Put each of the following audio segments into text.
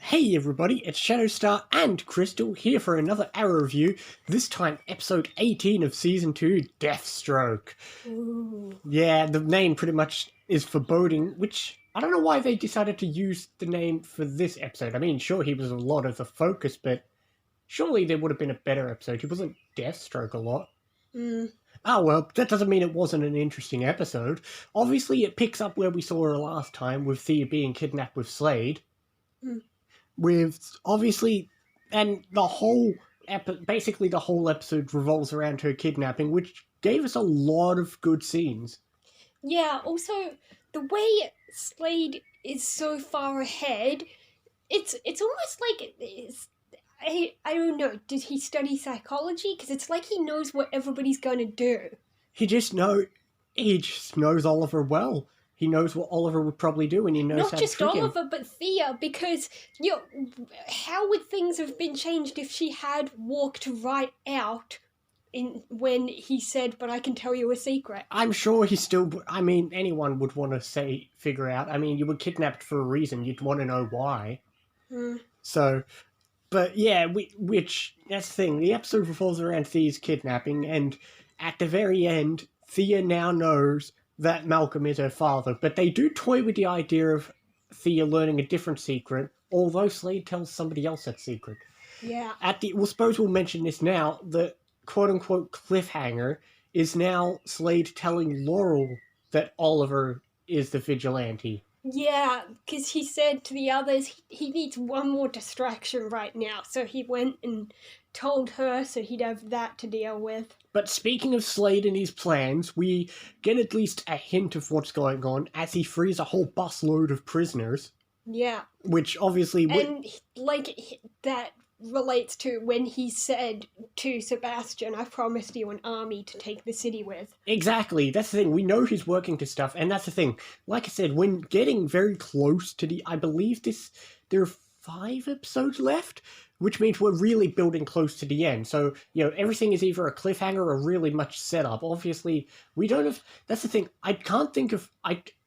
Hey everybody, it's Shadowstar and Crystal here for another Arrow review, this time episode 18 of Season 2, Deathstroke. Ooh. Yeah, the name pretty much is foreboding, which I don't know why they decided to use the name for this episode. I mean, sure, he was a lot of the focus, but surely there would have been a better episode. He wasn't Deathstroke a lot. Oh well, that doesn't mean it wasn't an interesting episode. Obviously, it picks up where we saw her last time, with Thea being kidnapped with Slade. With obviously, and the whole basically the whole episode revolves around her kidnapping, which gave us a lot of good scenes. Yeah, also, the way Slade is so far ahead, it's almost like I don't know, did he study psychology? Because it's like he knows what everybody's going to do. He just knows Oliver well. He knows what Oliver would probably do, and he knows Not how just to trick him. Oliver, but Thea, because, how would things have been changed if she had walked right out when he said, but I can tell you a secret? I'm sure he still... I mean, anyone would want to figure out. I mean, you were kidnapped for a reason. You'd want to know why. So... But yeah, which, that's the thing, the episode revolves around Thea's kidnapping, and at the very end, Thea now knows that Malcolm is her father, but they do toy with the idea of Thea learning a different secret, although Slade tells somebody else that secret. Yeah. Suppose we'll mention this now, the quote-unquote cliffhanger is now Slade telling Laurel that Oliver is the vigilante. Yeah, because he said to the others he needs one more distraction right now, so he went and told her so he'd have that to deal with. But speaking of Slade and his plans, we get at least a hint of what's going on as he frees a whole busload of prisoners. Yeah. Which obviously... And, that relates to when he said to Sebastian, I promised you an army to take the city with. Exactly, that's the thing, we know he's working to stuff, and that's the thing. Like I said, when getting very close to I believe there are 5 episodes left, which means we're really building close to the end. So, everything is either a cliffhanger or really much setup. Obviously, we don't have... That's the thing, I can't think of...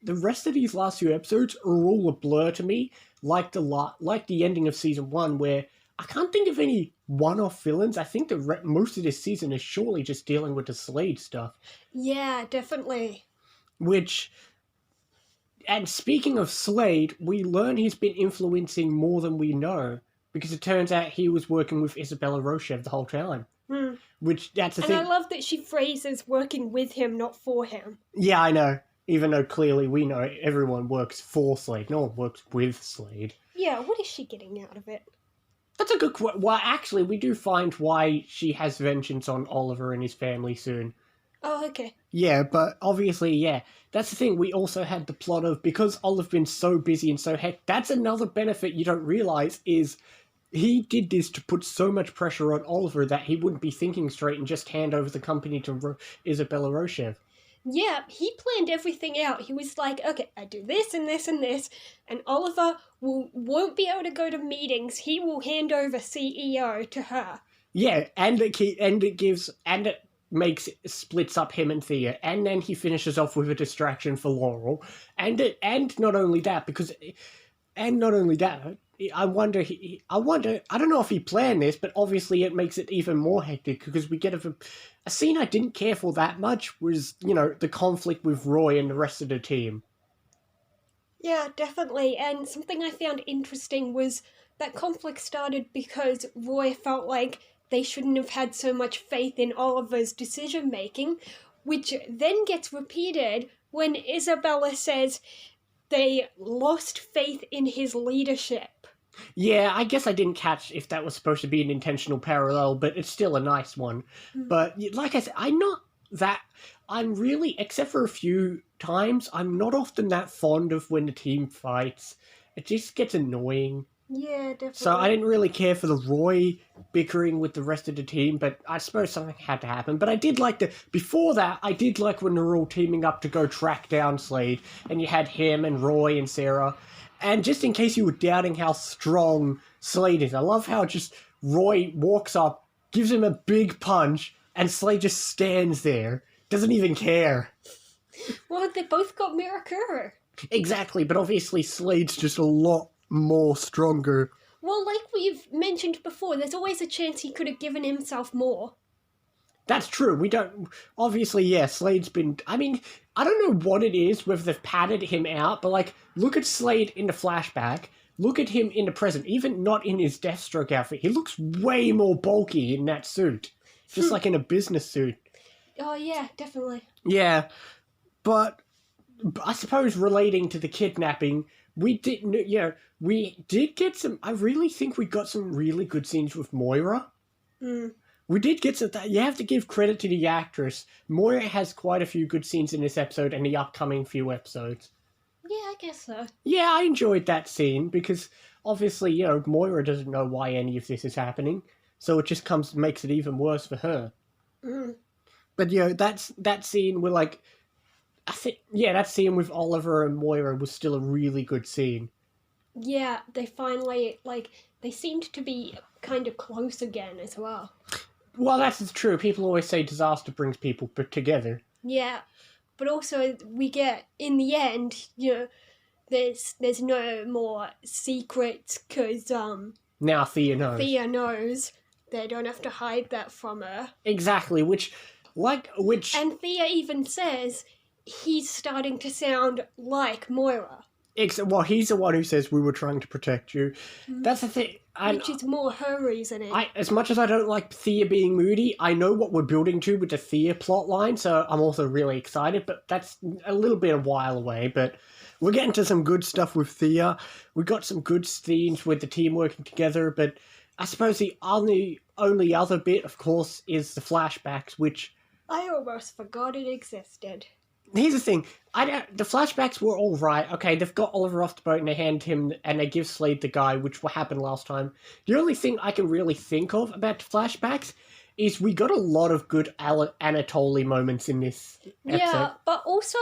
The rest of these last few episodes are all a blur to me, like the ending of Season 1, where I can't think of any one-off villains. I think most of this season is surely just dealing with the Slade stuff. Yeah, definitely. And speaking of Slade, we learn he's been influencing more than we know, because it turns out he was working with Isabella Rochev the whole time. That's the thing. And I love that she phrases working with him, not for him. Yeah, I know. Even though clearly we know everyone works for Slade. No one works with Slade. Yeah, what is she getting out of it? That's a good question. Well, actually, we do find why she has vengeance on Oliver and his family soon. Oh, okay. Yeah, but obviously, yeah. That's the thing, we also had the plot of, because Oliver's been so busy and so that's another benefit you don't realise, is he did this to put so much pressure on Oliver that he wouldn't be thinking straight and just hand over the company to Isabella Rochev. Yeah, he planned everything out. He was like, okay, I do this and this and this, and Oliver won't be able to go to meetings. He will hand over CEO to her. Yeah, and it splits up him and Thea, and then he finishes off with a distraction for Laurel, and not only that, I wonder, I don't know if he planned this, but obviously it makes it even more hectic, because we get a scene I didn't care for that much was, the conflict with Roy and the rest of the team. Yeah, definitely, and something I found interesting was that conflict started because Roy felt like they shouldn't have had so much faith in Oliver's decision-making, which then gets repeated when Isabella says they lost faith in his leadership. Yeah, I guess I didn't catch if that was supposed to be an intentional parallel, but it's still a nice one. But like I said, I'm really, except for a few times, I'm not often that fond of when the team fights. It just gets annoying. Yeah, definitely. So I didn't really care for the Roy bickering with the rest of the team, but I suppose something had to happen. But I did like before that, I did like when they were all teaming up to go track down Slade, and you had him and Roy and Sarah. And just in case you were doubting how strong Slade is, I love how just Roy walks up, gives him a big punch, and Slade just stands there, doesn't even care. Well, they both got Mirakuru. Exactly, but obviously Slade's just a lot more stronger. Well, like we've mentioned before, there's always a chance he could have given himself more. That's true. We don't... Obviously, yeah, Slade's been... I mean, I don't know what it is, whether they've padded him out, but, like, look at Slade in the flashback. Look at him in the present. Even not in his Deathstroke outfit. He looks way more bulky in that suit. Just like in a business suit. Oh, yeah, definitely. Yeah. But I suppose relating to the kidnapping, we did get some... I really think we got some really good scenes with Moira. We did get some... You have to give credit to the actress. Moira has quite a few good scenes in this episode and the upcoming few episodes. Yeah, I guess so. Yeah, I enjoyed that scene because obviously, Moira doesn't know why any of this is happening. So it just makes it even worse for her. But, that scene where, like... that scene with Oliver and Moira was still a really good scene. Yeah, they finally, they seemed to be kind of close again as well. Well, that's true. People always say disaster brings people together. Yeah, but also we get, in the end, there's no more secrets, because, Now Thea knows. Thea knows. They don't have to hide that from her. Exactly, which... And Thea even says he's starting to sound like Moira. Well, he's the one who says we were trying to protect you. That's the thing. Which is more her reasoning. As much as I don't like Thea being moody, I know what we're building to with the Thea plotline, so I'm also really excited, but that's a little bit a while away, but we're getting to some good stuff with Thea. We got some good scenes with the team working together, but I suppose the only other bit, of course, is the flashbacks, which... I almost forgot it existed. Here's the thing. The flashbacks were all right. Okay, they've got Oliver off the boat and they hand him, and they give Slade the guy, which happened last time. The only thing I can really think of about the flashbacks is we got a lot of good Anatoly moments in this episode. Yeah, but also,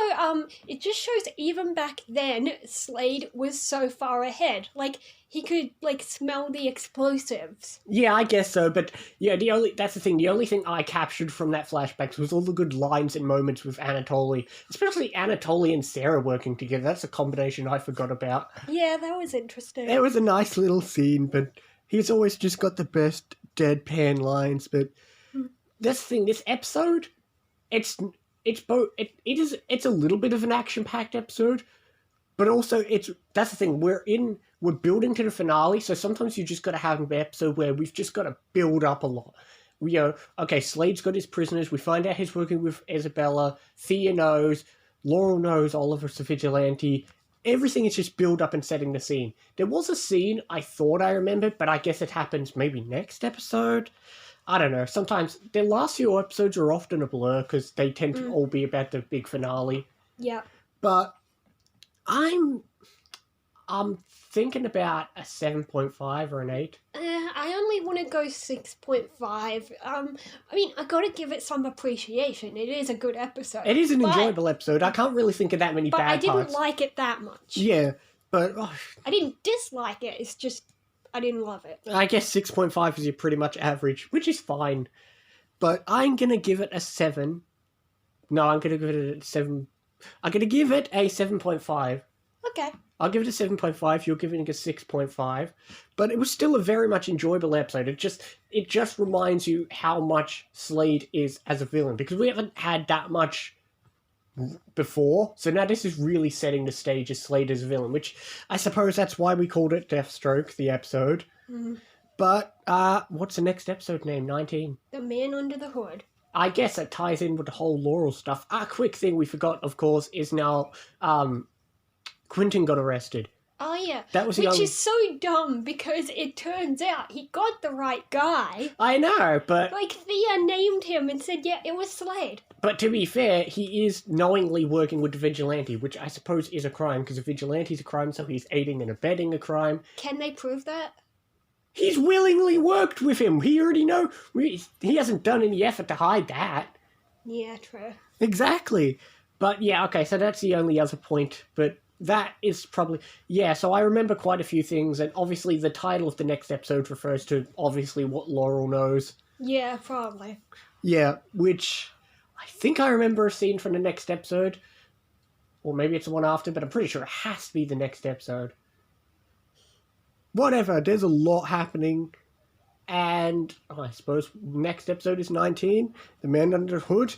it just shows even back then, Slade was so far ahead. Like, he could, smell the explosives. Yeah, I guess so, but yeah, that's the thing. The only thing I captured from that flashbacks was all the good lines and moments with Anatoly, especially Anatoly and Sarah working together. That's a combination I forgot about. Yeah, that was interesting. It was a nice little scene, but he's always just got the best deadpan lines. But that's the thing. This episode, it's a little bit of an action-packed episode, but also that's the thing. We're building to the finale, so sometimes you just got to have an episode where we've just got to build up a lot. Okay, Slade's got his prisoners. We find out he's working with Isabella. Thea knows. Laurel knows Oliver's a vigilante. Everything is just build up and setting the scene. There was a scene I thought I remembered, but I guess it happens maybe next episode. I don't know. Sometimes the last few episodes are often a blur because they tend to all be about the big finale. Yeah. But I'm thinking about a 7.5 or an 8. I only want to go 6.5. I mean, I gotta give it some appreciation. It is a good episode. It is an enjoyable episode. I can't really think of that many bad parts. But I didn't like it that much. Yeah, but... I didn't dislike it. It's just, I didn't love it. I guess 6.5 is your pretty much average, which is fine. But I'm going to give it a 7. No, I'm going to give it a 7. I'm going to give it a 7.5. Okay. I'll give it a 7.5. You're giving it a 6.5. But it was still a very much enjoyable episode. It just reminds you how much Slade is as a villain. Because we haven't had that much before. So now this is really setting the stage as Slade as a villain. Which I suppose that's why we called it Deathstroke, the episode. But what's the next episode name? 19? The Man Under the Hood. I guess it ties in with the whole Laurel stuff. A quick thing we forgot, of course, is now... Quentin got arrested. Oh, yeah. That was Which is so dumb because it turns out he got the right guy. I know, but... Thea named him and said, yeah, it was Slade. But to be fair, he is knowingly working with the vigilante, which I suppose is a crime, because a vigilante is a crime, so he's aiding and abetting a crime. Can they prove that? He's willingly worked with him. He already know. He hasn't done any effort to hide that. Yeah, true. Exactly. But yeah, okay, so that's the only other point, but... That is probably... Yeah, so I remember quite a few things, and obviously the title of the next episode refers to, obviously, what Laurel knows. Yeah, probably. Yeah, which... I think I remember a scene from the next episode. Or maybe it's the one after, but I'm pretty sure it has to be the next episode. whatever. There's a lot happening. And I suppose next episode is 19, The Man Under the Hood.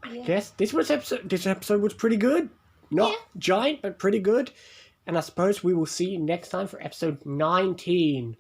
I guess this episode was pretty good. Not giant, but pretty good. And I suppose we will see you next time for episode 19.